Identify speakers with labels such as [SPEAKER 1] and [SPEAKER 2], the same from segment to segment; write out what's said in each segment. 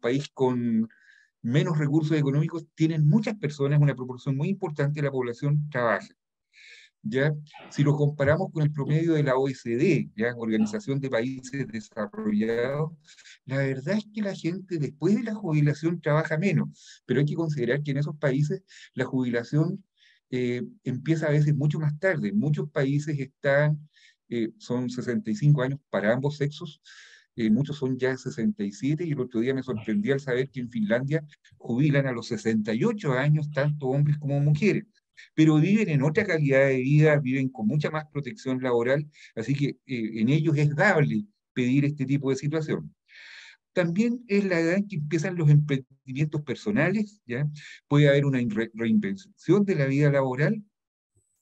[SPEAKER 1] país con menos recursos económicos, tienen muchas personas, una proporción muy importante de la población trabaja. ¿Ya? Si lo comparamos con el promedio de la OECD, ¿ya? Organización de Países Desarrollados, la verdad es que la gente después de la jubilación trabaja menos, pero hay que considerar que en esos países la jubilación empieza a veces mucho más tarde. En muchos países son 65 años para ambos sexos, muchos son ya 67, y el otro día me sorprendí al saber que en Finlandia jubilan a los 68 años tanto hombres como mujeres, pero viven en otra calidad de vida, viven con mucha más protección laboral, así que en ellos es dable pedir este tipo de situación. También es la edad en que empiezan los emprendimientos personales, ¿ya? Puede haber una reinvención de la vida laboral,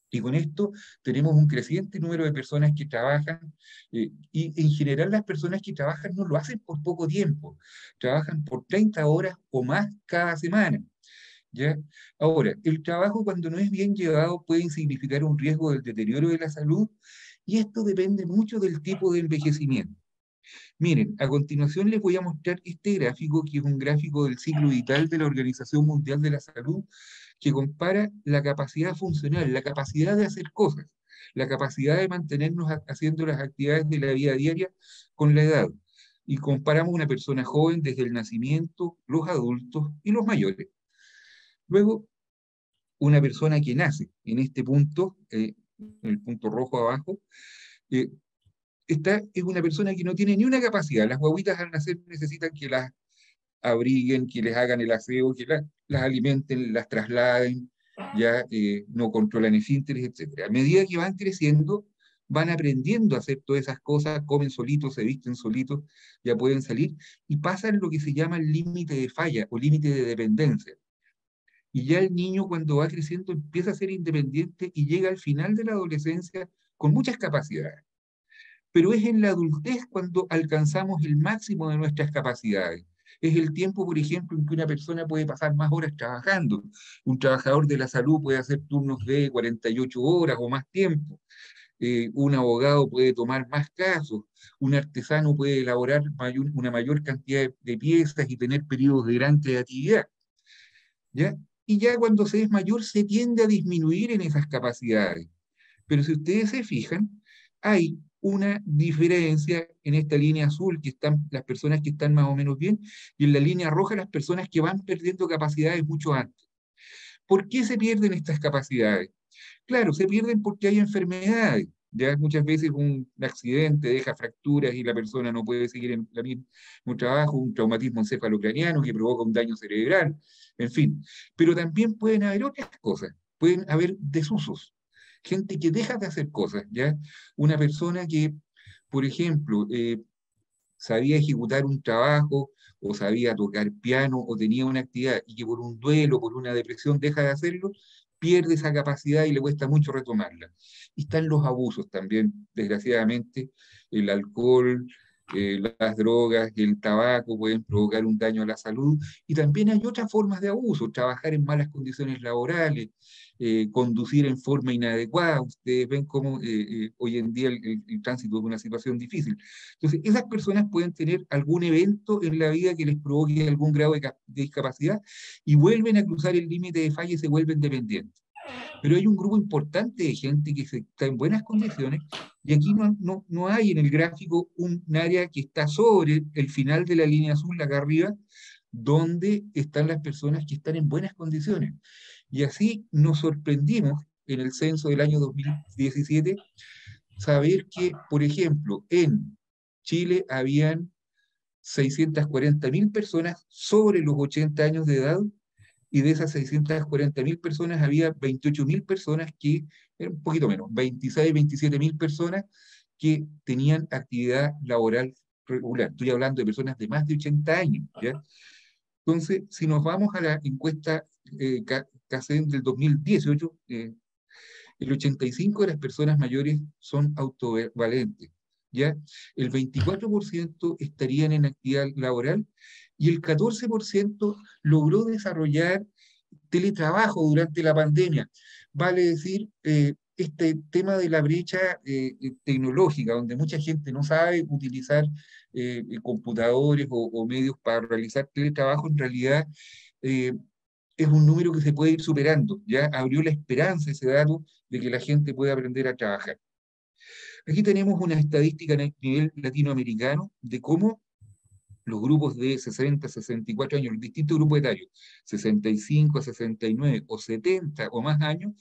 [SPEAKER 1] y con esto tenemos un creciente número de personas que trabajan, y en general las personas que trabajan no lo hacen por poco tiempo, trabajan por 30 horas o más cada semana. ¿Ya? Ahora, el trabajo cuando no es bien llevado puede significar un riesgo del deterioro de la salud, y esto depende mucho del tipo de envejecimiento. Miren, a continuación les voy a mostrar este gráfico, que es un gráfico del ciclo vital de la Organización Mundial de la Salud, que compara la capacidad funcional, la capacidad de hacer cosas, la capacidad de mantenernos haciendo las actividades de la vida diaria con la edad. Y comparamos una persona joven desde el nacimiento, los adultos y los mayores. Luego, una persona que nace en este punto, en el punto rojo abajo, eh, es una persona que no tiene ni una capacidad. Las guaguitas al nacer necesitan que las abriguen, que les hagan el aseo, que las alimenten, las trasladen, ya no controlan esfínteres, etc. A medida que van creciendo, van aprendiendo a hacer todas esas cosas, comen solitos, se visten solitos, ya pueden salir, y pasan lo que se llama el límite de falla o límite de dependencia. Y ya el niño, cuando va creciendo, empieza a ser independiente y llega al final de la adolescencia con muchas capacidades. Pero es en la adultez cuando alcanzamos el máximo de nuestras capacidades. Es el tiempo, por ejemplo, en que una persona puede pasar más horas trabajando. Un trabajador de la salud puede hacer turnos de 48 horas o más tiempo. Un abogado puede tomar más casos. Un artesano puede elaborar una mayor cantidad de piezas y tener periodos de gran creatividad. ¿Ya? Y ya cuando se es mayor se tiende a disminuir en esas capacidades. Pero si ustedes se fijan, hay una diferencia en esta línea azul, que están las personas que están más o menos bien, y en la línea roja las personas que van perdiendo capacidades mucho antes. ¿Por qué se pierden estas capacidades? Claro, se pierden porque hay enfermedades. Ya muchas veces un accidente deja fracturas y la persona no puede seguir en el mismo trabajo, un traumatismo encefalocraniano que provoca un daño cerebral, en fin. Pero también pueden haber otras cosas, pueden haber desusos, gente que deja de hacer cosas, ¿ya? Una persona que, por ejemplo, sabía ejecutar un trabajo o sabía tocar piano o tenía una actividad y que por un duelo, por una depresión deja de hacerlo, pierde esa capacidad y le cuesta mucho retomarla. Y están los abusos también, desgraciadamente, el alcohol, las drogas, el tabaco pueden provocar un daño a la salud, y también hay otras formas de abuso, trabajar en malas condiciones laborales, conducir en forma inadecuada. Ustedes ven cómo hoy en día el tránsito es una situación difícil. Entonces, esas personas pueden tener algún evento en la vida que les provoque algún grado de discapacidad y vuelven a cruzar el límite de falla y se vuelven dependientes. Pero hay un grupo importante de gente que está en buenas condiciones, y aquí no hay en el gráfico un área que está sobre el final de la línea azul, acá arriba, donde están las personas que están en buenas condiciones. Y así nos sorprendimos en el censo del año 2017 saber que, por ejemplo, en Chile habían 640.000 personas sobre los 80 años de edad, y de esas 640.000 personas había 28.000 personas que, un poquito menos, 26, 27.000 personas que tenían actividad laboral regular. Estoy hablando de personas de más de 80 años, ¿ya? Entonces, si nos vamos a la encuesta CACEN del 2018, el 85% de las personas mayores son autovalentes, ¿ya? El 24% estarían en actividad laboral, y el 14% logró desarrollar teletrabajo durante la pandemia. Vale decir, este tema de la brecha tecnológica, donde mucha gente no sabe utilizar computadores o medios para realizar teletrabajo, en realidad eh, es un número que se puede ir superando. Ya abrió la esperanza ese dato de que la gente pueda aprender a trabajar. Aquí tenemos una estadística a nivel latinoamericano de cómo los grupos de 60 a 64 años, los distintos grupos etarios, 65 a 69 o 70 o más años,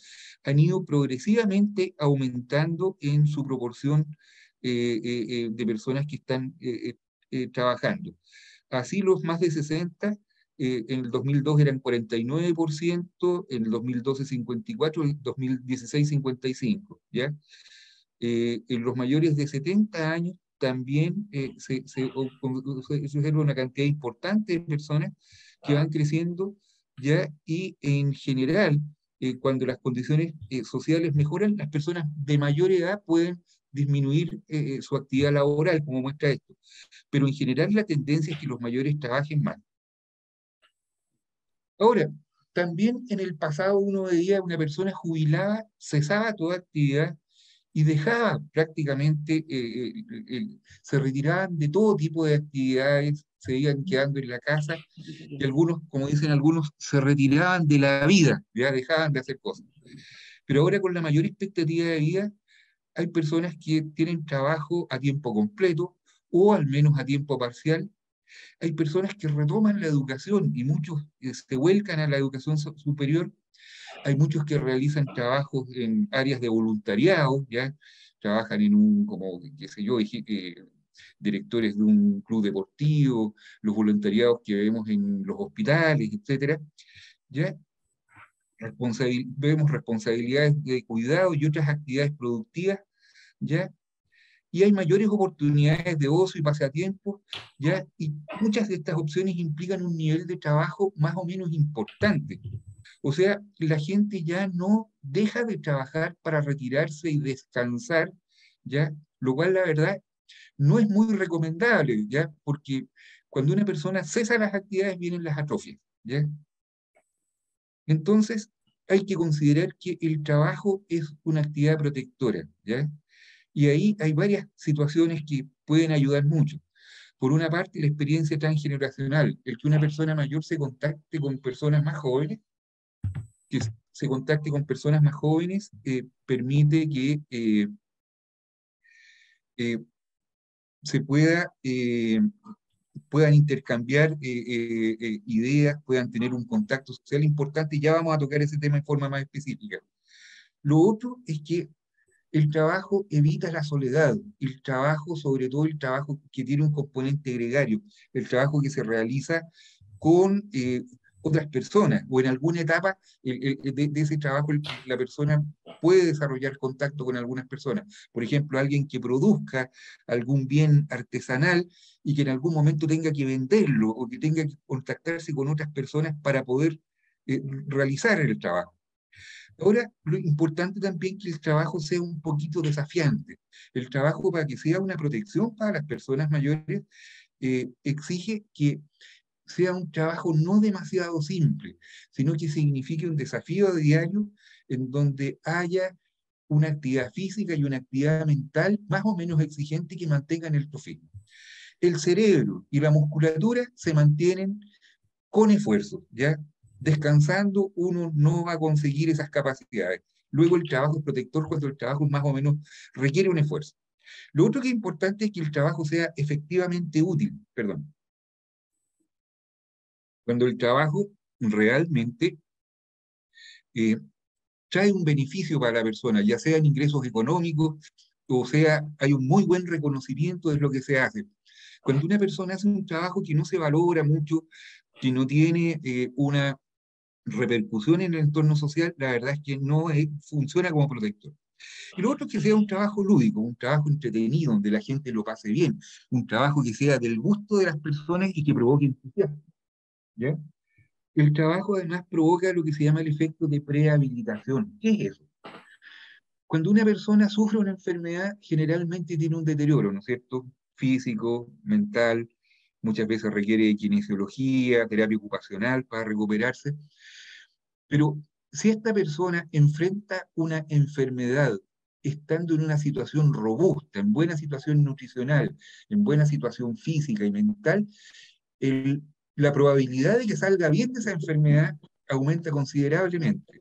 [SPEAKER 1] han ido progresivamente aumentando en su proporción de personas que están trabajando. Así los más de 60, en el 2002 eran 49%, en el 2012 54%, en el 2016 55%, ¿ya? En los mayores de 70 años también se observa una cantidad importante de personas que van creciendo, ¿ya? Y en general, cuando las condiciones sociales mejoran, las personas de mayor edad pueden disminuir su actividad laboral, como muestra esto. Pero en general la tendencia es que los mayores trabajen más. Ahora, también en el pasado uno veía una persona jubilada, cesaba toda actividad y dejaba prácticamente, se retiraban de todo tipo de actividades, se iban quedando en la casa y algunos, como dicen algunos, se retiraban de la vida, ya dejaban de hacer cosas. Pero ahora con la mayor expectativa de vida, hay personas que tienen trabajo a tiempo completo o al menos a tiempo parcial. Hay personas que retoman la educación y muchos se vuelcan a la educación superior. Hay muchos que realizan trabajos en áreas de voluntariado, ¿ya? Trabajan en un, como, qué sé yo, directores de un club deportivo, los voluntariados que vemos en los hospitales, etcétera, ¿ya? Vemos responsabilidades de cuidado y otras actividades productivas, ¿ya? Y hay mayores oportunidades de ocio y pasatiempos, ¿ya? Y muchas de estas opciones implican un nivel de trabajo más o menos importante. O sea, la gente ya no deja de trabajar para retirarse y descansar, ¿ya? Lo cual, la verdad, no es muy recomendable, ¿ya? Porque cuando una persona cesa las actividades, vienen las atrofias, ¿ya? Entonces, hay que considerar que el trabajo es una actividad protectora, ¿ya? Y ahí hay varias situaciones que pueden ayudar mucho. Por una parte, la experiencia transgeneracional, el que una persona mayor se contacte con personas más jóvenes, que se contacte con personas más jóvenes, permite que eh, se puedan intercambiar ideas, puedan tener un contacto social importante, y ya vamos a tocar ese tema en forma más específica. Lo otro es que el trabajo evita la soledad, el trabajo, sobre todo el trabajo que tiene un componente gregario, el trabajo que se realiza con otras personas, o en alguna etapa de ese trabajo la persona puede desarrollar contacto con algunas personas. Por ejemplo, alguien que produzca algún bien artesanal y que en algún momento tenga que venderlo o que tenga que contactarse con otras personas para poder realizar el trabajo. Ahora, lo importante también es que el trabajo sea un poquito desafiante. El trabajo, para que sea una protección para las personas mayores, exige que sea un trabajo no demasiado simple, sino que signifique un desafío diario en donde haya una actividad física y una actividad mental más o menos exigente que mantengan el trofeo. El cerebro y la musculatura se mantienen con esfuerzo, ¿ya? Descansando uno no va a conseguir esas capacidades. Luego el trabajo es protector cuando el trabajo más o menos requiere un esfuerzo. Lo otro que es importante es que el trabajo sea efectivamente útil, perdón. Cuando el trabajo realmente eh, trae un beneficio para la persona, ya sea en ingresos económicos, o sea, hay un muy buen reconocimiento de lo que se hace. Cuando una persona hace un trabajo que no se valora mucho, que no tiene una repercusión en el entorno social, la verdad es que no funciona como protector. Y lo otro es que sea un trabajo lúdico, un trabajo entretenido, donde la gente lo pase bien, un trabajo que sea del gusto de las personas y que provoque entusiasmo, ¿ya? El trabajo además provoca lo que se llama el efecto de prehabilitación. ¿Qué es eso? Cuando una persona sufre una enfermedad, generalmente tiene un deterioro, ¿no es cierto? Físico, mental, muchas veces requiere kinesiología, terapia ocupacional para recuperarse, pero Si esta persona enfrenta una enfermedad estando en una situación robusta, en buena situación nutricional, en buena situación física y mental, el- la probabilidad de que salga bien de esa enfermedad aumenta considerablemente.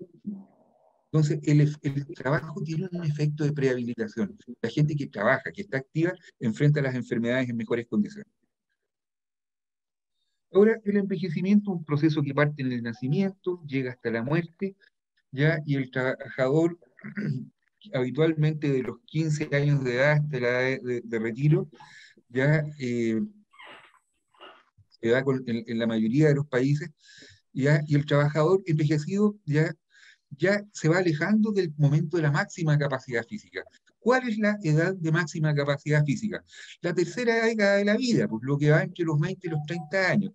[SPEAKER 1] Entonces, el trabajo tiene un efecto de prehabilitación. La gente que trabaja, que está activa, enfrenta las enfermedades en mejores condiciones. Ahora, el envejecimiento es un proceso que parte en el nacimiento, llega hasta la muerte, ¿ya? Y el trabajador, habitualmente de los 15 años de edad hasta la edad de retiro, ya se da en la mayoría de los países, ¿ya? Y el trabajador envejecido ya se va alejando del momento de la máxima capacidad física. ¿Cuál es la edad de máxima capacidad física? La tercera década de la vida, pues lo que va entre los 20 y los 30 años,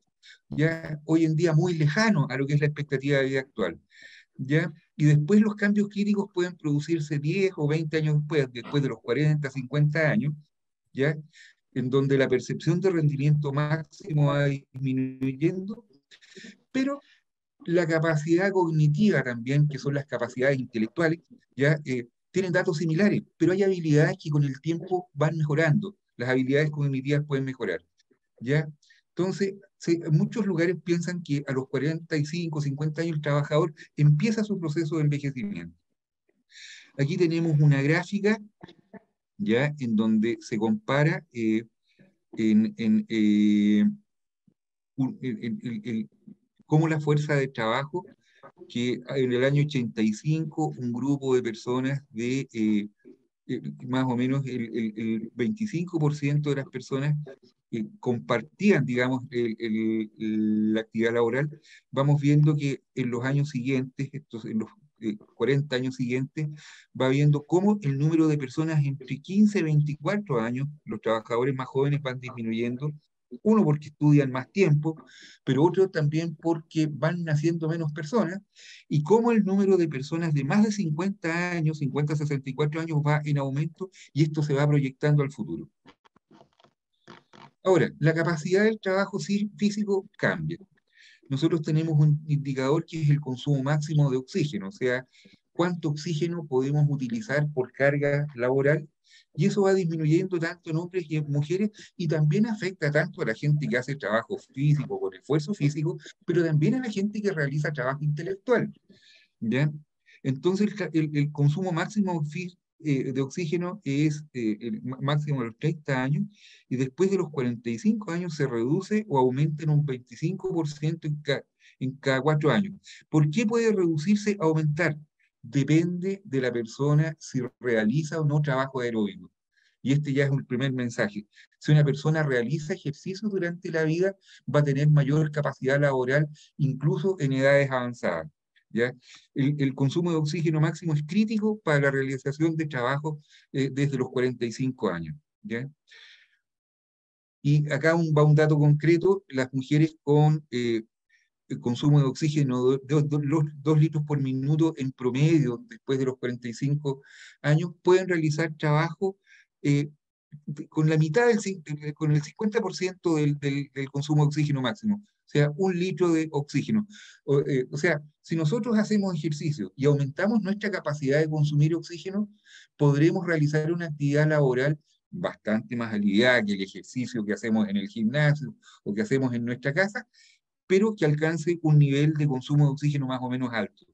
[SPEAKER 1] ya hoy en día muy lejano a lo que es la expectativa de vida actual. ¿Ya? Y después los cambios críticos pueden producirse 10 o 20 años después de los 40, 50 años, ¿ya? En donde la percepción de rendimiento máximo va disminuyendo, pero la capacidad cognitiva también, que son las capacidades intelectuales, ya tienen datos similares, pero hay habilidades que con el tiempo van mejorando. Las habilidades cognitivas pueden mejorar, ¿ya? Entonces, en muchos lugares piensan que a los 45, 50 años el trabajador empieza su proceso de envejecimiento. Aquí tenemos una gráfica, ¿ya? En donde se compara en, cómo la fuerza de trabajo, que en el año 85 un grupo de personas más o menos el 25% de las personas compartían, digamos, la actividad laboral. Vamos viendo que en los años siguientes, en los 40 años siguientes, va viendo cómo el número de personas entre 15 y 24 años, los trabajadores más jóvenes van disminuyendo. Uno porque estudian más tiempo, pero otro también porque van naciendo menos personas, y cómo el número de personas de más de 50 años, 50 a 64 años, va en aumento, y esto se va proyectando al futuro. Ahora, la capacidad del trabajo físico cambia. Nosotros tenemos un indicador que es el consumo máximo de oxígeno, o sea, cuánto oxígeno podemos utilizar por carga laboral, y eso va disminuyendo tanto en hombres y en mujeres, y también afecta tanto a la gente que hace trabajo físico, con esfuerzo físico, pero también a la gente que realiza trabajo intelectual, ¿ya? Entonces, el consumo máximo de oxígeno es el máximo de los 30 años, y después de los 45 años se reduce o aumenta en un 25% en cada 4 años. ¿Por qué puede reducirse o aumentar? Depende de la persona si realiza o no trabajo aeróbico. Y este ya es un primer mensaje. Si una persona realiza ejercicio durante la vida, va a tener mayor capacidad laboral, incluso en edades avanzadas. ¿Ya? El consumo de oxígeno máximo es crítico para la realización de trabajo desde los 45 años. ¿Ya? Y acá va un dato concreto: las mujeres con el consumo de oxígeno de 2 litros por minuto en promedio después de los 45 años pueden realizar trabajo eh, con la mitad con el 50% del consumo de oxígeno máximo, o sea, 1 litro de oxígeno. O sea, si nosotros hacemos ejercicio y aumentamos nuestra capacidad de consumir oxígeno, podremos realizar una actividad laboral bastante más aliviada que el ejercicio que hacemos en el gimnasio o que hacemos en nuestra casa, pero que alcance un nivel de consumo de oxígeno más o menos alto.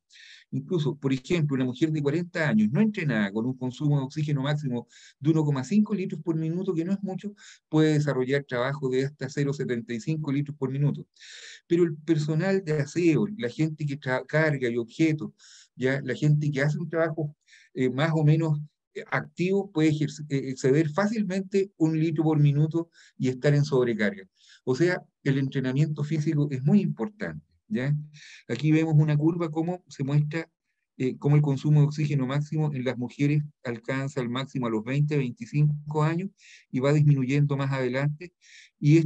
[SPEAKER 1] Incluso, por ejemplo, una mujer de 40 años no entrenada con un consumo de oxígeno máximo de 1,5 litros por minuto, que no es mucho, puede desarrollar trabajo de hasta 0,75 litros por minuto. Pero el personal de aseo, la gente que carga y objetos, ya la gente que hace un trabajo más o menos activo, puede exceder fácilmente 1 litro por minuto y estar en sobrecarga. O sea, el entrenamiento físico es muy importante, ¿ya? Aquí vemos una curva cómo se muestra cómo el consumo de oxígeno máximo en las mujeres alcanza el máximo a los 20, 25 años y va disminuyendo más adelante. Y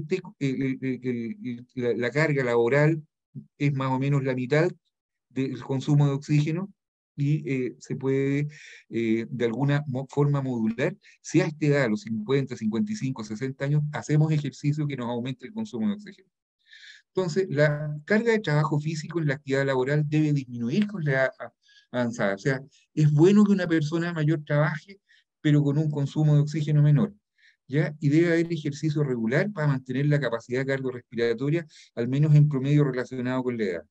[SPEAKER 1] la carga laboral es más o menos la mitad del consumo de oxígeno, y se puede de alguna forma modular. Si a esta edad, a los 50, 55, 60 años, hacemos ejercicio que nos aumente el consumo de oxígeno. Entonces, la carga de trabajo físico en la actividad laboral debe disminuir con la edad avanzada. O sea, es bueno que una persona mayor trabaje, pero con un consumo de oxígeno menor, ¿ya? Y debe haber ejercicio regular para mantener la capacidad cardiorrespiratoria, al menos en promedio relacionado con la edad.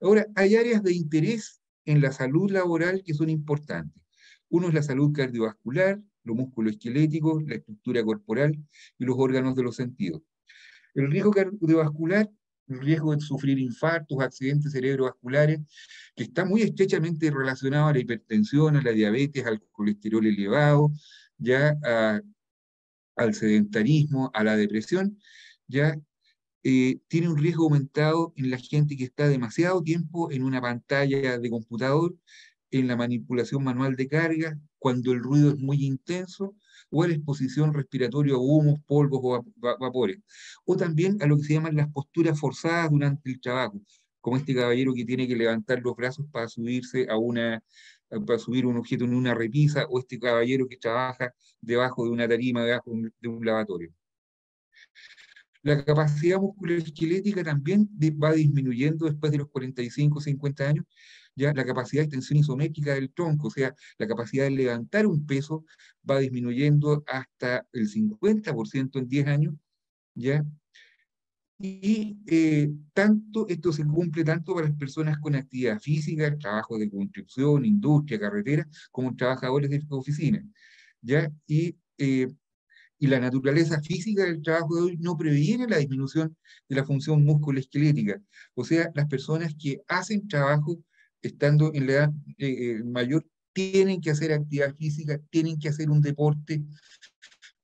[SPEAKER 1] Ahora, hay áreas de interés en la salud laboral que son importantes. Uno es la salud cardiovascular, lo musculoesquelético, la estructura corporal y los órganos de los sentidos. El riesgo cardiovascular, el riesgo de sufrir infartos, accidentes cerebrovasculares, que está muy estrechamente relacionado a la hipertensión, a la diabetes, al colesterol elevado, ya al sedentarismo, a la depresión, ya tiene un riesgo aumentado en la gente que está demasiado tiempo en una pantalla de computador, en la manipulación manual de carga, cuando el ruido es muy intenso, o en la exposición respiratoria a humos, polvos o vapores. O también a lo que se llaman las posturas forzadas durante el trabajo, como este caballero que tiene que levantar los brazos para subirse a para subir un objeto en una repisa, o este caballero que trabaja debajo de una tarima, debajo de un lavatorio. La capacidad musculoesquelética también va disminuyendo después de los 45 o 50 años, ya la capacidad de extensión isométrica del tronco, o sea, la capacidad de levantar un peso va disminuyendo hasta el 50% en 10 años, ¿ya? Y esto se cumple tanto para las personas con actividad física, trabajo de construcción, industria, carretera, como trabajadores de oficina, ¿ya? Y la naturaleza física del trabajo de hoy no previene la disminución de la función musculoesquelética. O sea, las personas que hacen trabajo estando en la edad mayor tienen que hacer actividad física, tienen que hacer un deporte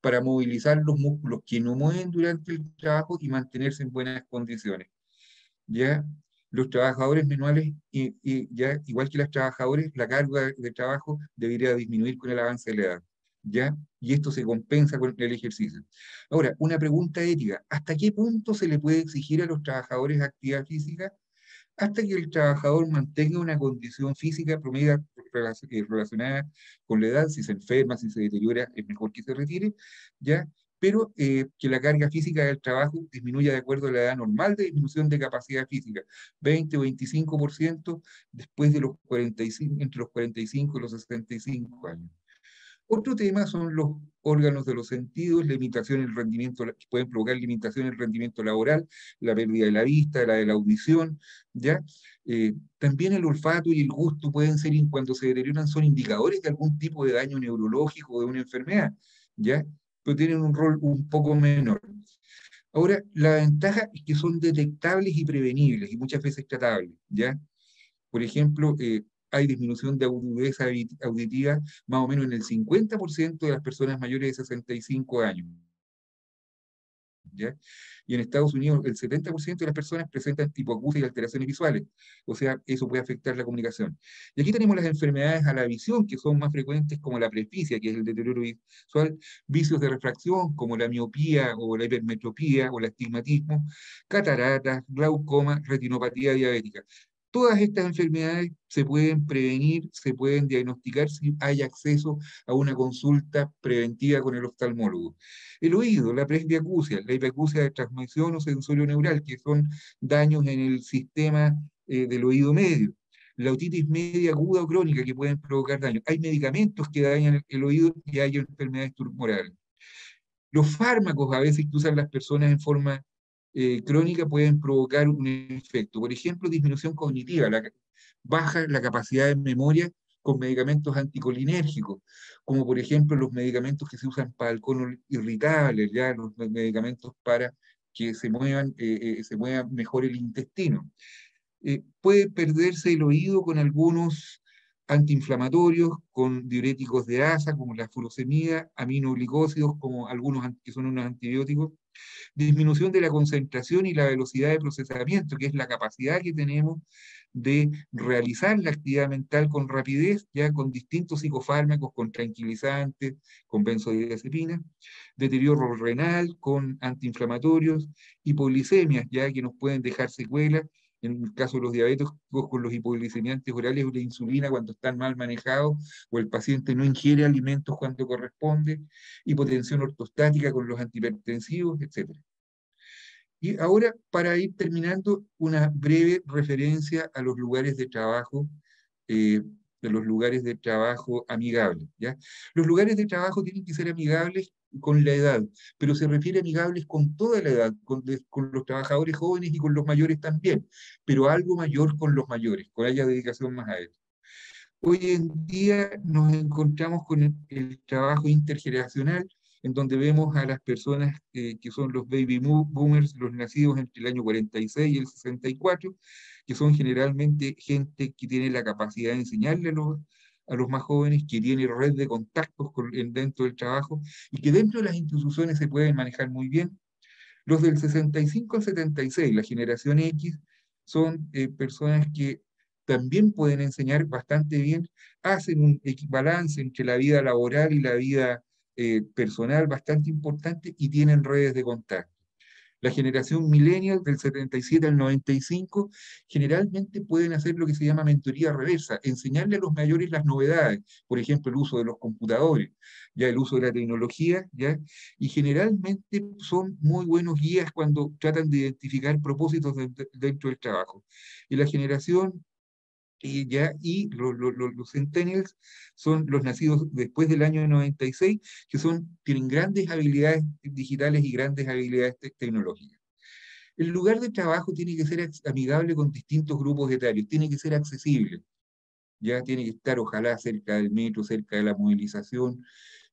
[SPEAKER 1] para movilizar los músculos que no mueven durante el trabajo y mantenerse en buenas condiciones. ¿Ya? Los trabajadores manuales, ya, igual que los trabajadores, la carga de trabajo debería disminuir con el avance de la edad. ¿Ya? Y esto se compensa con el ejercicio. Ahora, una pregunta ética. ¿Hasta qué punto se le puede exigir a los trabajadores actividad física? Hasta que el trabajador mantenga una condición física promedio relacionada con la edad. Si se enferma, si se deteriora, es mejor que se retire, ¿ya? Pero que la carga física del trabajo disminuya de acuerdo a la edad normal de disminución de capacidad física, 20 o 25% después de los 45, entre los 45 y los 65 años. Otro tema son los órganos de los sentidos, limitación en el rendimiento, que pueden provocar limitación en el rendimiento laboral, la pérdida de la vista, la de la audición, ¿ya? También el olfato y el gusto pueden ser, cuando se deterioran, son indicadores de algún tipo de daño neurológico o de una enfermedad, ¿ya? Pero tienen un rol un poco menor. Ahora, la ventaja es que son detectables y prevenibles y muchas veces tratables, ¿ya? Por ejemplo, hay disminución de agudeza auditiva más o menos en el 50% de las personas mayores de 65 años, ¿ya? Y en Estados Unidos el 70% de las personas presentan hipoacusia y alteraciones visuales, o sea, eso puede afectar la comunicación. Y aquí tenemos las enfermedades a la visión, que son más frecuentes, como la presbicia, que es el deterioro visual, vicios de refracción, como la miopía o la hipermetropía o el astigmatismo, cataratas, glaucoma, retinopatía diabética. Todas estas enfermedades se pueden prevenir, se pueden diagnosticar si hay acceso a una consulta preventiva con el oftalmólogo. El oído, la presbiacusia, la hipoacusia de transmisión o sensorio neural, que son daños en el sistema del oído medio. La otitis media aguda o crónica, que pueden provocar daño. Hay medicamentos que dañan el oído y hay enfermedades tumorales. Los fármacos, a veces que usan las personas en forma crónica, pueden provocar un efecto. Por ejemplo, disminución cognitiva, baja la capacidad de memoria con medicamentos anticolinérgicos, como por ejemplo los medicamentos que se usan para el colon irritable, ya los medicamentos para que se mueva mejor el intestino. Puede perderse el oído con algunos antiinflamatorios, con diuréticos de asa, como la furosemida, aminoglicósidos, como algunos que son unos antibióticos, disminución de la concentración y la velocidad de procesamiento, que es la capacidad que tenemos de realizar la actividad mental con rapidez, ya con distintos psicofármacos, con tranquilizantes, con benzodiazepinas, deterioro renal con antiinflamatorios, hipoglicemias, ya que nos pueden dejar secuelas, en el caso de los diabéticos, con los hipoglicemiantes orales o la insulina cuando están mal manejados, o el paciente no ingiere alimentos cuando corresponde, hipotensión ortostática con los antihipertensivos, etc. Y ahora, para ir terminando, una breve referencia a los lugares de trabajo, eh, de los lugares de trabajo amigables, ¿ya? Los lugares de trabajo tienen que ser amigables con la edad, pero se refiere a amigables con toda la edad, con los trabajadores jóvenes y con los mayores también, pero algo mayor con los mayores, con haya dedicación más a eso. Hoy en día nos encontramos con el trabajo intergeneracional, en donde vemos a las personas que son los baby boomers, los nacidos entre el año 46 y el 64, que son generalmente gente que tiene la capacidad de enseñarle a los más jóvenes, que tiene red de contactos dentro del trabajo y que dentro de las instituciones se pueden manejar muy bien. Los del 65 al 76, la generación X, son personas que también pueden enseñar bastante bien, hacen un balance entre la vida laboral y la vida personal bastante importante y tienen redes de contacto. La generación millennial del 77 al 95 generalmente pueden hacer lo que se llama mentoría reversa, enseñarle a los mayores las novedades, por ejemplo, el uso de los computadores, ya el uso de la tecnología, ya, y generalmente son muy buenos guías cuando tratan de identificar propósitos dentro del trabajo. Y la generación los centennials son los nacidos después del año 96, que tienen grandes habilidades digitales y grandes habilidades tecnológicas. El lugar de trabajo tiene que ser amigable con distintos grupos etarios, tiene que ser accesible, ya tiene que estar ojalá cerca del metro, cerca de la movilización,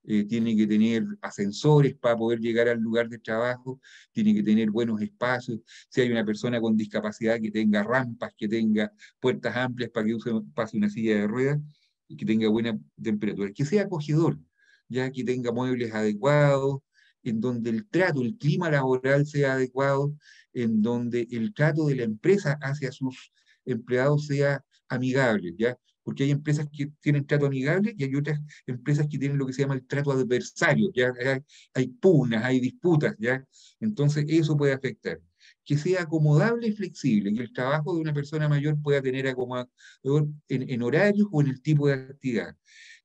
[SPEAKER 1] tiene que tener ascensores para poder llegar al lugar de trabajo, tiene que tener buenos espacios, si hay una persona con discapacidad que tenga rampas, que tenga puertas amplias para que pase una silla de ruedas y que tenga buena temperatura, que sea acogedor, ya que tenga muebles adecuados, en donde el trato, el clima laboral sea adecuado, en donde el trato de la empresa hacia sus empleados sea amigable, ¿ya? Porque hay empresas que tienen trato amigable y hay otras empresas que tienen lo que se llama el trato adversario, ¿ya? Hay pugnas, hay disputas, ¿ya? Entonces eso puede afectar. Que sea acomodable y flexible, que el trabajo de una persona mayor pueda tener acomodador en horarios o en el tipo de actividad.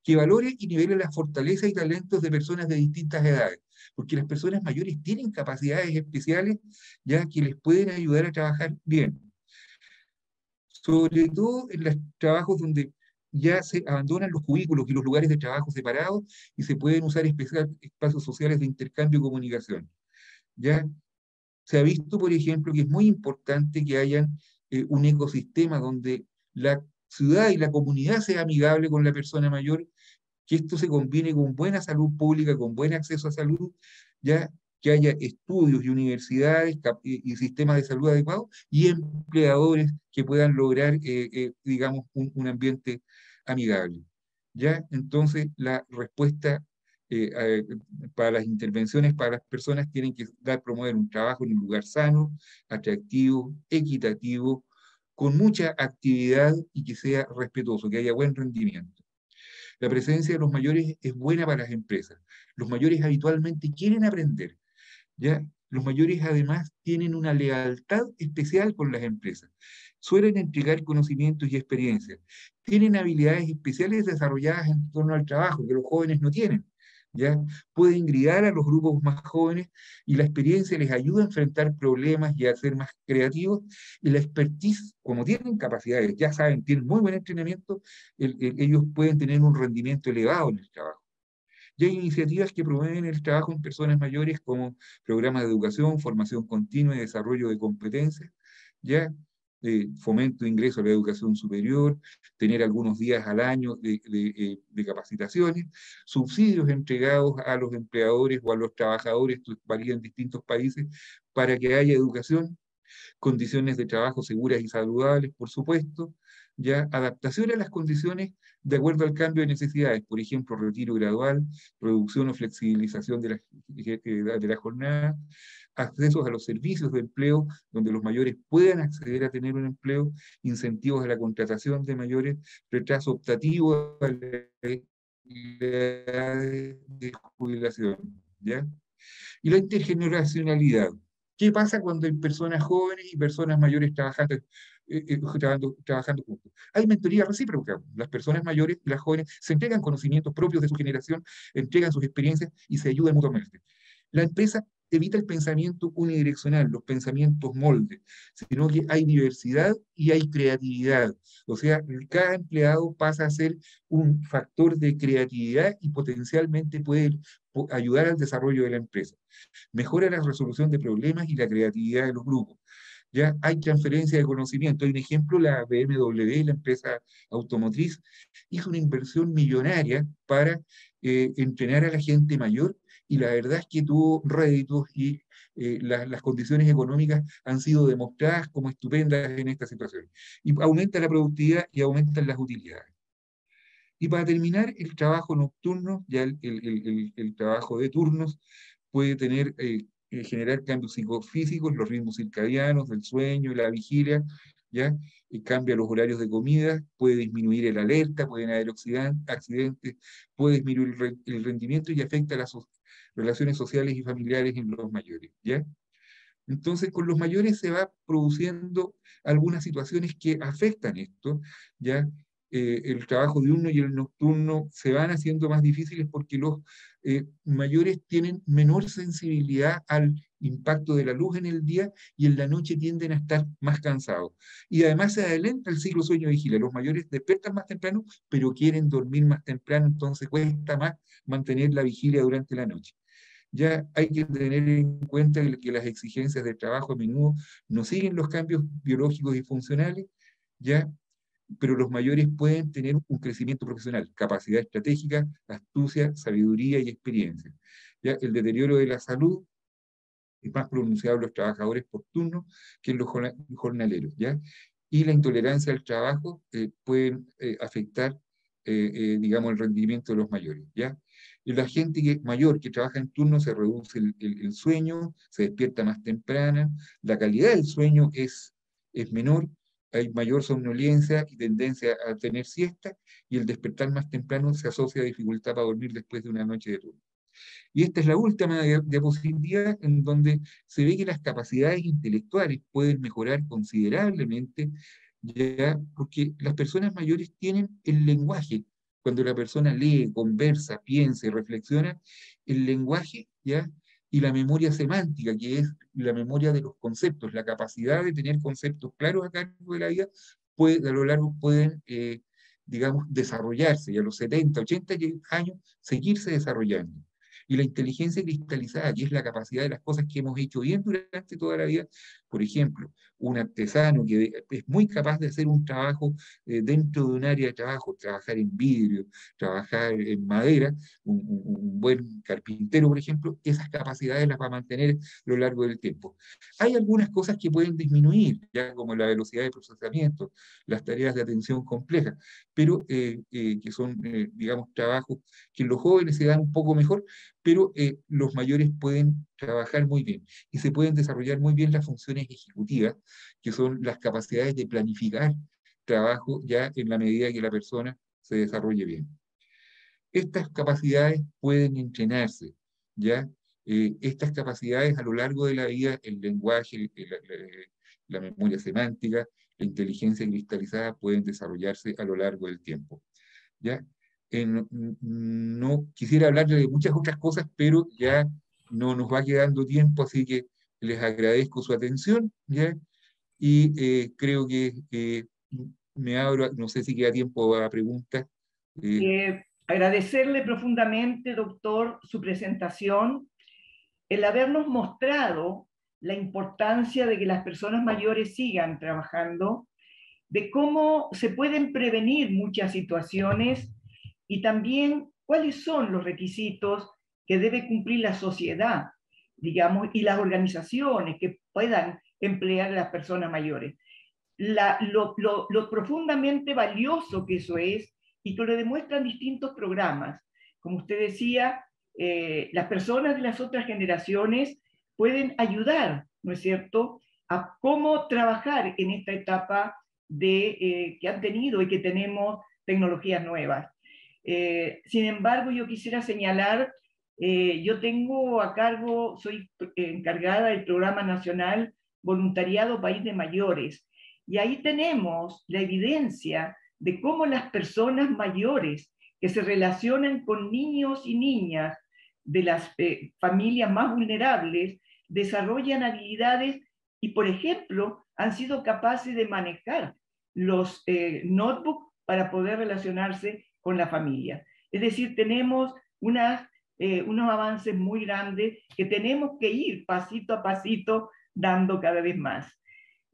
[SPEAKER 1] Que valore y nivele las fortalezas y talentos de personas de distintas edades, porque las personas mayores tienen capacidades especiales ya que les pueden ayudar a trabajar bien, sobre todo en los trabajos donde ya se abandonan los cubículos y los lugares de trabajo separados y se pueden usar espacios sociales de intercambio y comunicación. Ya se ha visto, por ejemplo, que es muy importante que haya un ecosistema donde la ciudad y la comunidad sea amigable con la persona mayor, que esto se combine con buena salud pública, con buen acceso a salud, ya que haya estudios y universidades y sistemas de salud adecuados y empleadores que puedan lograr, digamos, un ambiente amigable. ¿Ya? Entonces, la respuesta para las intervenciones para las personas tienen que promover un trabajo en un lugar sano, atractivo, equitativo, con mucha actividad y que sea respetuoso, que haya buen rendimiento. La presencia de los mayores es buena para las empresas. Los mayores habitualmente quieren aprender, ¿ya? Los mayores además tienen una lealtad especial con las empresas. Suelen entregar conocimientos y experiencias. Tienen habilidades especiales desarrolladas en torno al trabajo que los jóvenes no tienen. ¿Ya? Pueden guiar a los grupos más jóvenes y la experiencia les ayuda a enfrentar problemas y a ser más creativos. Y la expertise, como tienen capacidades, ya saben, tienen muy buen entrenamiento, ellos pueden tener un rendimiento elevado en el trabajo. Y hay iniciativas que promueven el trabajo en personas mayores como programas de educación, formación continua y desarrollo de competencias, ya fomento de ingreso a la educación superior, tener algunos días al año de capacitaciones, subsidios entregados a los empleadores o a los trabajadores, esto varía en distintos países, para que haya educación, condiciones de trabajo seguras y saludables, por supuesto, ya adaptación a las condiciones de acuerdo al cambio de necesidades, por ejemplo, retiro gradual, reducción o flexibilización de la jornada, accesos a los servicios de empleo, donde los mayores puedan acceder a tener un empleo, incentivos a la contratación de mayores, retraso optativo a la edad de jubilación, ¿ya? Y la intergeneracionalidad. ¿Qué pasa cuando hay personas jóvenes y personas mayores trabajando juntos? Hay mentoría recíproca. Las personas mayores y las jóvenes se entregan conocimientos propios de su generación, entregan sus experiencias y se ayudan mutuamente. La empresa evita el pensamiento unidireccional, los pensamientos moldes, sino que hay diversidad y hay creatividad. O sea, cada empleado pasa a ser un factor de creatividad y potencialmente puede ayudar al desarrollo de la empresa. Mejora la resolución de problemas y la creatividad de los grupos. Ya hay transferencia de conocimiento. Hay un ejemplo, la BMW, la empresa automotriz, hizo una inversión millonaria para entrenar a la gente mayor y la verdad es que tuvo réditos y las condiciones económicas han sido demostradas como estupendas en esta situación. Y aumenta la productividad y aumentan las utilidades. Y para terminar, el trabajo nocturno, ya el trabajo de turnos, puede tener, generar cambios psicofísicos, los ritmos circadianos, del sueño, la vigilia, ¿ya? Cambia los horarios de comida, puede disminuir el alerta, pueden haber accidentes, puede disminuir el rendimiento y afecta las relaciones sociales y familiares en los mayores, ¿ya? Entonces, con los mayores se va produciendo algunas situaciones que afectan esto, ¿ya? El trabajo diurno y el nocturno se van haciendo más difíciles porque los mayores tienen menor sensibilidad al impacto de la luz en el día y en la noche tienden a estar más cansados. Y además se adelanta el ciclo sueño-vigilia. Los mayores despiertan más temprano, pero quieren dormir más temprano, entonces cuesta más mantener la vigilia durante la noche. Ya hay que tener en cuenta que las exigencias de trabajo a menudo no siguen los cambios biológicos y funcionales, ya, pero los mayores pueden tener un crecimiento profesional, capacidad estratégica, astucia, sabiduría y experiencia. Ya, el deterioro de la salud es más pronunciado en los trabajadores por turno que en los jornaleros, ¿ya? Y la intolerancia al trabajo pueden afectar, digamos, el rendimiento de los mayores, ¿ya? Y la gente mayor que trabaja en turno se reduce el sueño, se despierta más temprana, la calidad del sueño es menor, hay mayor somnolencia y tendencia a tener siesta, y el despertar más temprano se asocia a dificultad para dormir después de una noche de turno. Y esta es la última diapositiva en donde se ve que las capacidades intelectuales pueden mejorar considerablemente, ya, porque las personas mayores tienen el lenguaje. Cuando la persona lee, conversa, piensa y reflexiona, el lenguaje, ¿ya? Y la memoria semántica, que es la memoria de los conceptos, la capacidad de tener conceptos claros a cargo de la vida, a lo largo pueden, digamos, desarrollarse y a los 70, 80 años seguirse desarrollando. Y la inteligencia cristalizada, que es la capacidad de las cosas que hemos hecho bien durante toda la vida, por ejemplo, un artesano que es muy capaz de hacer un trabajo dentro de un área de trabajo, trabajar en vidrio, trabajar en madera, un buen carpintero, por ejemplo, esas capacidades las va a mantener a lo largo del tiempo. Hay algunas cosas que pueden disminuir, ya como la velocidad de procesamiento, las tareas de atención compleja, pero que son, digamos, trabajos que en los jóvenes se dan un poco mejor, pero los mayores pueden trabajar muy bien y se pueden desarrollar muy bien las funciones ejecutivas, que son las capacidades de planificar trabajo ya en la medida que la persona se desarrolle bien. Estas capacidades pueden entrenarse, ¿ya? Estas capacidades a lo largo de la vida, el lenguaje, la memoria semántica, la inteligencia cristalizada pueden desarrollarse a lo largo del tiempo, ¿ya? No quisiera hablarle de muchas otras cosas, pero ya no nos va quedando tiempo, así que les agradezco su atención, ¿ya? Y creo que me abro, no sé si queda tiempo a preguntas. eh,
[SPEAKER 2] Agradecerle profundamente, doctor, su presentación, el habernos mostrado la importancia de que las personas mayores sigan trabajando, de cómo se pueden prevenir muchas situaciones y también cuáles son los requisitos que debe cumplir la sociedad, digamos, y las organizaciones que puedan emplear a las personas mayores. Lo profundamente valioso que eso es y que lo demuestran distintos programas. Como usted decía, las personas de las otras generaciones pueden ayudar, ¿no es cierto?, a cómo trabajar en esta etapa que han tenido y que tenemos tecnologías nuevas. Sin embargo, yo quisiera señalar, yo tengo a cargo, soy encargada del Programa Nacional Voluntariado País de Mayores, y ahí tenemos la evidencia de cómo las personas mayores que se relacionan con niños y niñas de las familias más vulnerables desarrollan habilidades y, por ejemplo, han sido capaces de manejar los notebooks para poder relacionarse con la familia. Es decir, tenemos unos avances muy grandes que tenemos que ir pasito a pasito dando cada vez más.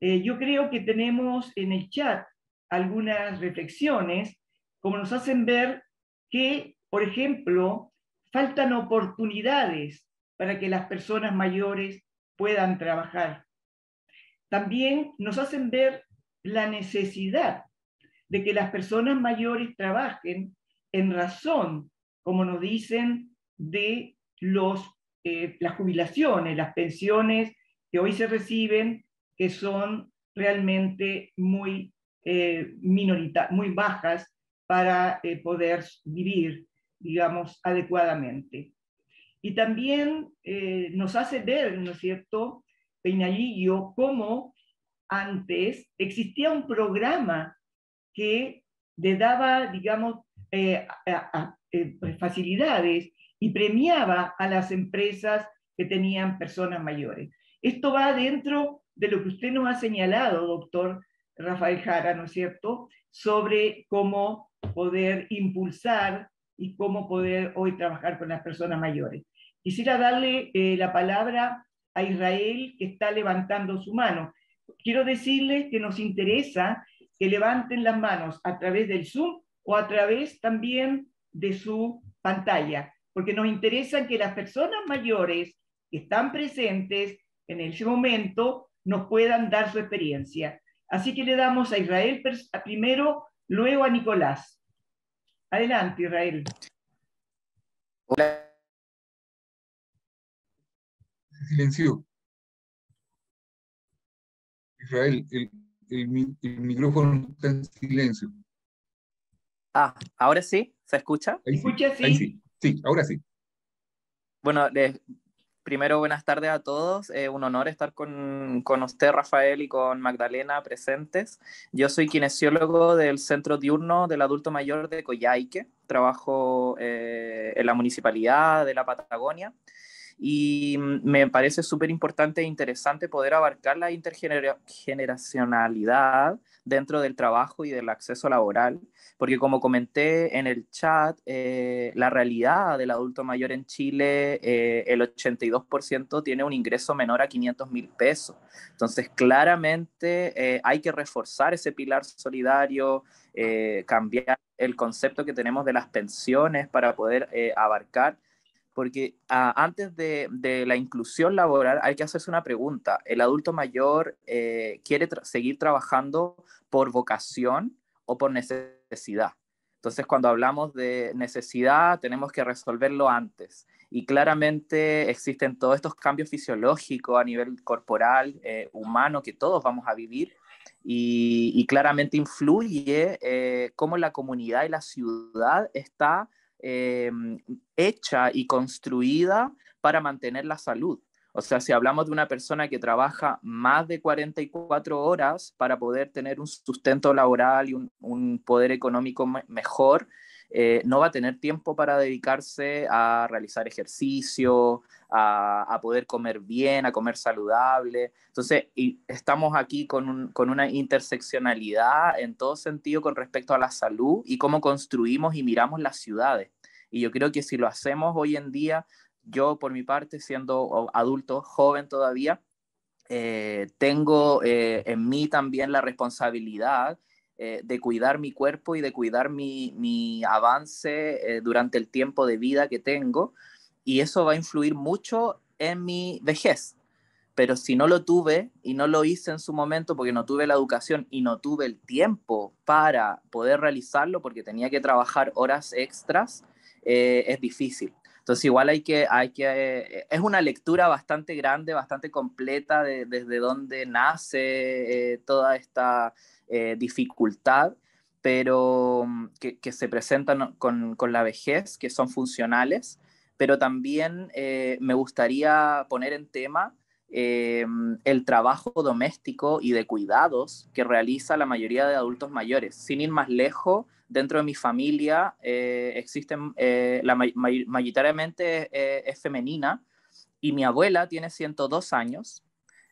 [SPEAKER 2] Yo creo que tenemos en el chat algunas reflexiones, como nos hacen ver que, por ejemplo, faltan oportunidades para que las personas mayores puedan trabajar. También nos hacen ver la necesidad de que las personas mayores trabajen en razón, como nos dicen, de las jubilaciones, las pensiones que hoy se reciben, que son realmente muy bajas para poder vivir, digamos, adecuadamente. Y también nos hace ver, ¿no es cierto?, Peinadillo, cómo antes existía un programa que le daba, digamos, facilidades y premiaba a las empresas que tenían personas mayores. Esto va dentro de lo que usted nos ha señalado, doctor Rafael Jara, ¿no es cierto?, sobre cómo poder impulsar y cómo poder hoy trabajar con las personas mayores. Quisiera darle la palabra a Israel, que está levantando su mano. Quiero decirles que nos interesa que levanten las manos a través del Zoom o a través también de su pantalla, porque nos interesa que las personas mayores que están presentes en ese momento nos puedan dar su experiencia. Así que le damos a Israel primero, luego a Nicolás. Adelante, Israel.
[SPEAKER 3] Hola.
[SPEAKER 1] Se silenció. Israel, el micrófono está en silencio.
[SPEAKER 3] ¿Ahora sí? ¿Se escucha?
[SPEAKER 1] Ahí sí, ahí sí, sí, ahora sí.
[SPEAKER 3] Bueno, primero buenas tardes a todos. Un honor estar con usted, Rafael, y con Magdalena presentes. Yo soy kinesiólogo del Centro Diurno del Adulto Mayor de Coyhaique. Trabajo en la Municipalidad de la Patagonia. Y me parece súper importante e interesante poder abarcar la intergeneracionalidad dentro del trabajo y del acceso laboral, porque como comenté en el chat, la realidad del adulto mayor en Chile, el 82% tiene un ingreso menor a 500.000 pesos. Entonces, claramente hay que reforzar ese pilar solidario, cambiar el concepto que tenemos de las pensiones para poder abarcar, porque antes de la inclusión laboral hay que hacerse una pregunta. ¿El adulto mayor quiere seguir trabajando por vocación o por necesidad? Entonces, cuando hablamos de necesidad, tenemos que resolverlo antes. Y claramente existen todos estos cambios fisiológicos a nivel corporal, humano, que todos vamos a vivir. Y claramente influye cómo la comunidad y la ciudad está hecha y construida para mantener la salud. O sea, si hablamos de una persona que trabaja más de 44 horas para poder tener un sustento laboral y un poder económico mejor, no va a tener tiempo para dedicarse a realizar ejercicio, a poder comer bien, a comer saludable. Entonces, estamos aquí con una interseccionalidad en todo sentido con respecto a la salud y cómo construimos y miramos las ciudades. Y yo creo que si lo hacemos hoy en día, yo por mi parte, siendo adulto, joven todavía, tengo en mí también la responsabilidad de cuidar mi cuerpo y de cuidar mi avance durante el tiempo de vida que tengo, y eso va a influir mucho en mi vejez. Pero si no lo tuve y no lo hice en su momento porque no tuve la educación y no tuve el tiempo para poder realizarlo porque tenía que trabajar horas extras, es difícil. Entonces igual es una lectura bastante grande, bastante completa desde donde nace toda esta dificultad, pero que se presentan con la vejez, que son funcionales, pero también me gustaría poner en tema el trabajo doméstico y de cuidados que realiza la mayoría de adultos mayores. Sin ir más lejos, dentro de mi familia existen, mayoritariamente es femenina, y mi abuela tiene 102 años,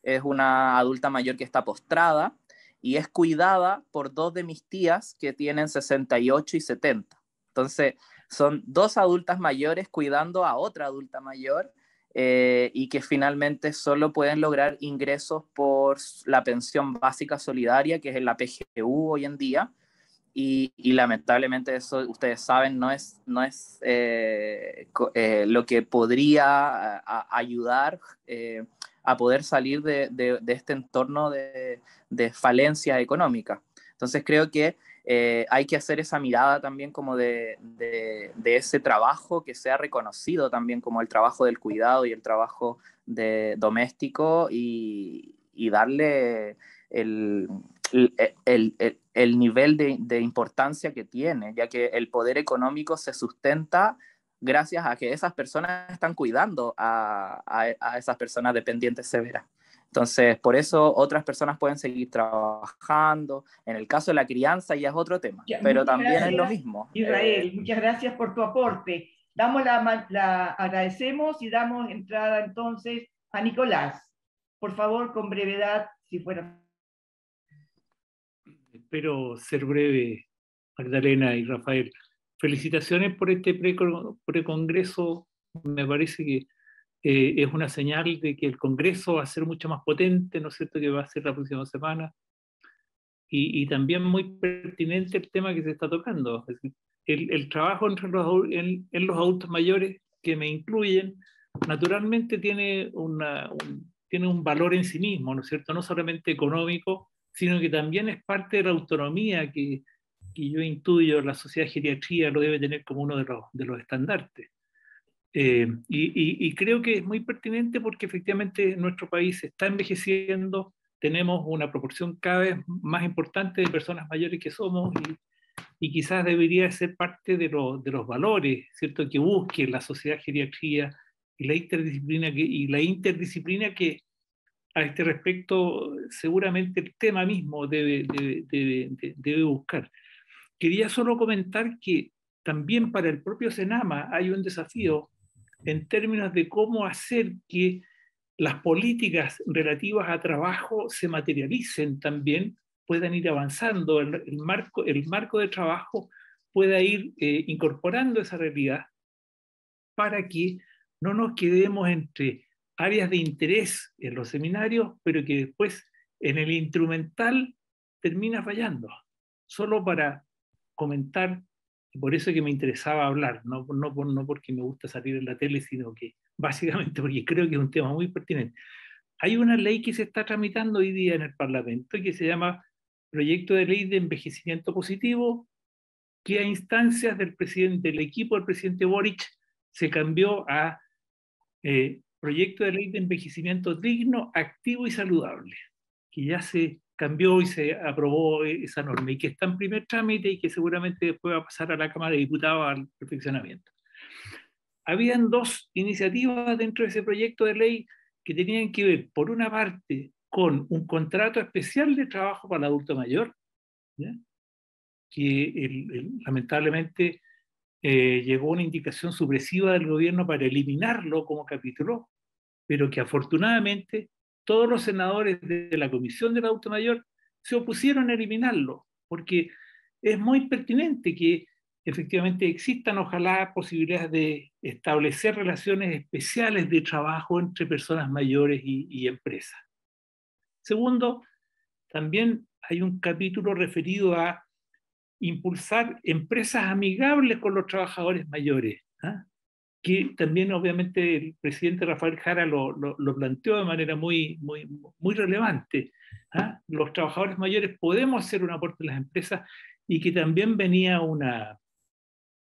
[SPEAKER 3] es una adulta mayor que está postrada y es cuidada por dos de mis tías que tienen 68 y 70. Entonces, son dos adultas mayores cuidando a otra adulta mayor, y que finalmente solo pueden lograr ingresos por la pensión básica solidaria, que es la PGU hoy en día, y lamentablemente eso, ustedes saben, no es lo que podría ayudar a poder salir de este entorno de falencia económica. Entonces creo que hay que hacer esa mirada también como de ese trabajo que sea reconocido también como el trabajo del cuidado y el trabajo doméstico, y darle el, el nivel de importancia que tiene, ya que el poder económico se sustenta gracias a que esas personas están cuidando a esas personas dependientes severas. Entonces, por eso otras personas pueden seguir trabajando. En el caso de la crianza ya es otro tema,
[SPEAKER 2] Ya,
[SPEAKER 3] pero
[SPEAKER 2] muchas
[SPEAKER 3] también
[SPEAKER 2] gracias,
[SPEAKER 3] es lo mismo.
[SPEAKER 2] Israel, muchas gracias por tu aporte. Agradecemos y damos entrada entonces a Nicolás. Por favor, con brevedad, si fuera.
[SPEAKER 4] Espero ser breve, Magdalena y Rafael. Felicitaciones por este precongreso. Me parece que es una señal de que el Congreso va a ser mucho más potente, ¿no es cierto?, que va a ser la próxima semana. Y también muy pertinente el tema que se está tocando. Es decir, el trabajo entre en los adultos mayores, que me incluyen, naturalmente tiene un valor en sí mismo, ¿no es cierto?, no solamente económico, sino que también es parte de la autonomía que yo intuyo la sociedad de geriatría lo debe tener como uno de los estandartes. Y creo que es muy pertinente porque efectivamente nuestro país está envejeciendo, tenemos una proporción cada vez más importante de personas mayores que somos, y quizás debería ser parte de los valores, ¿cierto?, que busque la sociedad de geriatría y la interdisciplina que a este respecto seguramente el tema mismo debe buscar. Quería solo comentar que también para el propio Senama hay un desafío en términos de cómo hacer que las políticas relativas a trabajo se materialicen también, puedan ir avanzando, el marco de trabajo pueda ir incorporando esa realidad para que no nos quedemos entre áreas de interés en los seminarios, pero que después en el instrumental termina fallando. Solo para comentar, y por eso que me interesaba hablar, no porque me gusta salir en la tele, sino que básicamente porque creo que es un tema muy pertinente. Hay una ley que se está tramitando hoy día en el Parlamento que se llama Proyecto de Ley de Envejecimiento Positivo, que a instancias del equipo del presidente Boric se cambió a Proyecto de Ley de Envejecimiento Digno, Activo y Saludable, que ya se cambió y se aprobó esa norma y que está en primer trámite y que seguramente después va a pasar a la Cámara de Diputados al perfeccionamiento. Habían dos iniciativas dentro de ese proyecto de ley que tenían que ver, por una parte, con un contrato especial de trabajo para el adulto mayor, ¿ya?, que lamentablemente llegó una indicación supresiva del gobierno para eliminarlo como capítulo, pero que afortunadamente todos los senadores de la Comisión del Adulto Mayor se opusieron a eliminarlo, porque es muy pertinente que efectivamente existan, ojalá, posibilidades de establecer relaciones especiales de trabajo entre personas mayores y empresas. Segundo, también hay un capítulo referido a impulsar empresas amigables con los trabajadores mayores, ¿ah?, que también obviamente el presidente Rafael Jara lo planteó de manera muy relevante, ¿ah? Los trabajadores mayores podemos hacer un aporte a las empresas, y que también venía una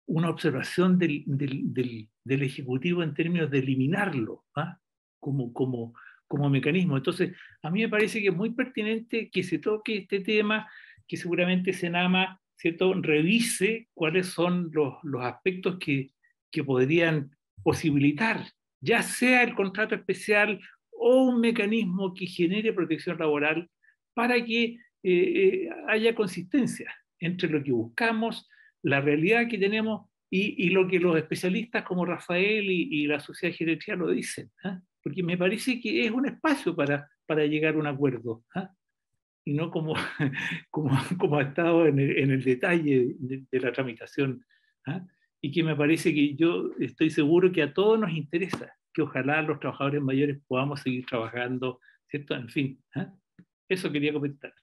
[SPEAKER 4] observación del Ejecutivo en términos de eliminarlo, ¿ah?, como mecanismo. Entonces, a mí me parece que es muy pertinente que se toque este tema, que seguramente Senama, ¿cierto?, revise cuáles son los aspectos que podrían posibilitar, ya sea el contrato especial o un mecanismo que genere protección laboral para que haya consistencia entre lo que buscamos, la realidad que tenemos y lo que los especialistas como Rafael y la sociedad de geriatría lo dicen, ¿eh? Porque me parece que es un espacio para llegar a un acuerdo, ¿eh? Y no como, como ha estado en el detalle de la tramitación, ¿eh? Y que me parece que yo estoy seguro que a todos nos interesa que ojalá los trabajadores mayores podamos seguir trabajando, ¿cierto? En fin, ¿eh? Eso quería comentar.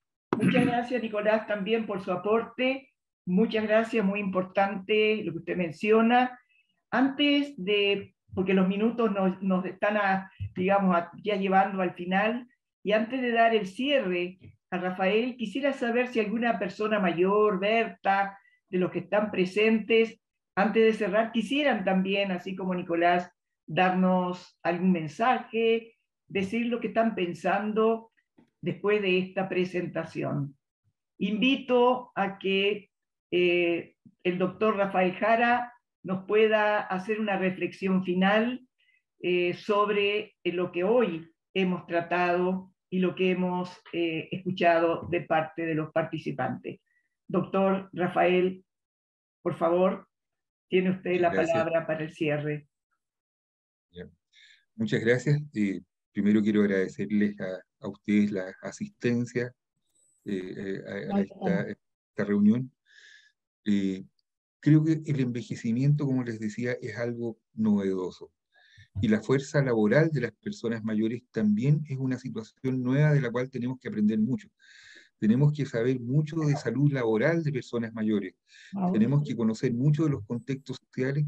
[SPEAKER 2] Muchas gracias, Nicolás, también por su aporte. Muchas gracias, muy importante lo que usted menciona. Antes de, porque los minutos nos están, digamos, ya llevando al final, y antes de dar el cierre a Rafael, quisiera saber si alguna persona mayor, Berta, de los que están presentes, antes de cerrar, quisieran también, así como Nicolás, darnos algún mensaje, decir lo que están pensando después de esta presentación. Invito a que el doctor Rafael Jara nos pueda hacer una reflexión final sobre lo que hoy hemos tratado y lo que hemos escuchado de parte de los participantes. Doctor Rafael, por favor, tiene usted la palabra para el cierre.
[SPEAKER 1] Bien. Muchas gracias. Primero quiero agradecerles a ustedes la asistencia a esta reunión. Creo que el envejecimiento, como les decía, es algo novedoso. Y la fuerza laboral de las personas mayores también es una situación nueva de la cual tenemos que aprender mucho. Tenemos que saber mucho de salud laboral de personas mayores. Tenemos que conocer mucho de los contextos sociales,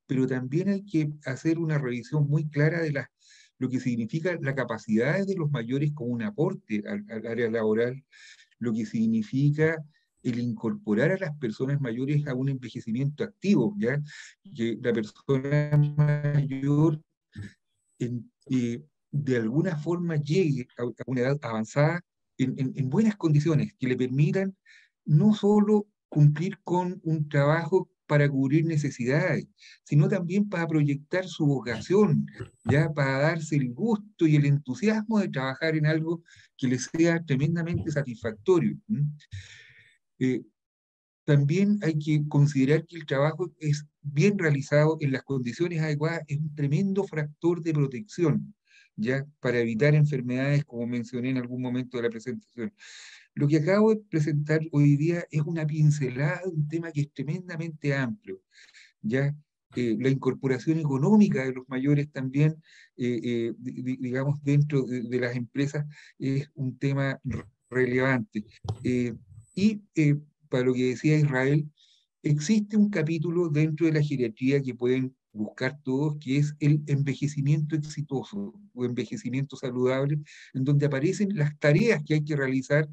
[SPEAKER 1] pero también hay que hacer una revisión muy clara de lo que significa las capacidades de los mayores como un aporte al área laboral, lo que significa el incorporar a las personas mayores a un envejecimiento activo, ¿ya? Que la persona mayor de alguna forma llegue a una edad avanzada en buenas condiciones, que le permitan no solo cumplir con un trabajo para cubrir necesidades, sino también para proyectar su vocación, ya para darse el gusto y el entusiasmo de trabajar en algo que les sea tremendamente satisfactorio. También hay que considerar que el trabajo es bien realizado en las condiciones adecuadas, es un tremendo factor de protección, ya para evitar enfermedades, como mencioné en algún momento de la presentación. Lo que acabo de presentar hoy día es una pincelada de un tema que es tremendamente amplio, ya. La incorporación económica de los mayores también, digamos, dentro de las empresas es un tema relevante. Para lo que decía Israel, existe un capítulo dentro de la geriatría que pueden buscar todos, que es el envejecimiento exitoso o envejecimiento saludable, en donde aparecen las tareas que hay que realizar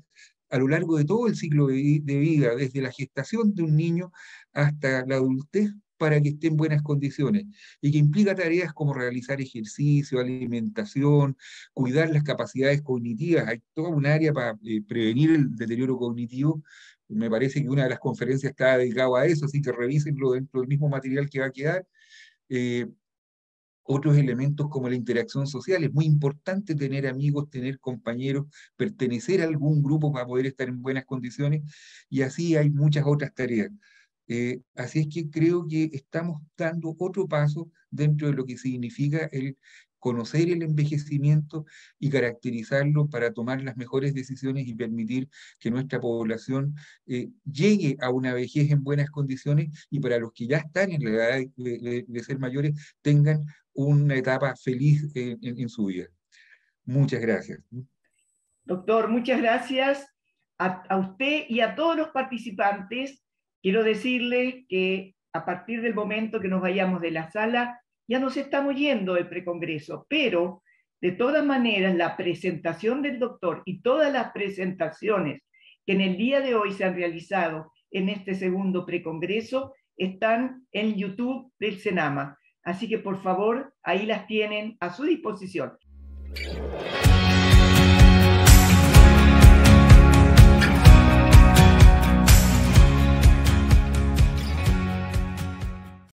[SPEAKER 1] a lo largo de todo el ciclo de vida, desde la gestación de un niño hasta la adultez, para que esté en buenas condiciones, y que implica tareas como realizar ejercicio, alimentación, cuidar las capacidades cognitivas. Hay toda un área para prevenir el deterioro cognitivo. Me parece que una de las conferencias está dedicada a eso, así que revísenlo dentro del mismo material que va a quedar. Otros elementos como la interacción social, es muy importante tener amigos, tener compañeros, pertenecer a algún grupo para poder estar en buenas condiciones, y así hay muchas otras tareas. Así es que creo que estamos dando otro paso dentro de lo que significa el conocer el envejecimiento y caracterizarlo para tomar las mejores decisiones y permitir que nuestra población llegue a una vejez en buenas condiciones, y para los que ya están en la edad de ser mayores tengan una etapa feliz en su vida. Muchas gracias.
[SPEAKER 2] Doctor, muchas gracias a usted y a todos los participantes. Quiero decirle que a partir del momento que nos vayamos de la sala, ya nos estamos yendo del precongreso, pero de todas maneras la presentación del doctor y todas las presentaciones que en el día de hoy se han realizado en este segundo precongreso están en YouTube del Senama. Así que por favor, ahí las tienen a su disposición.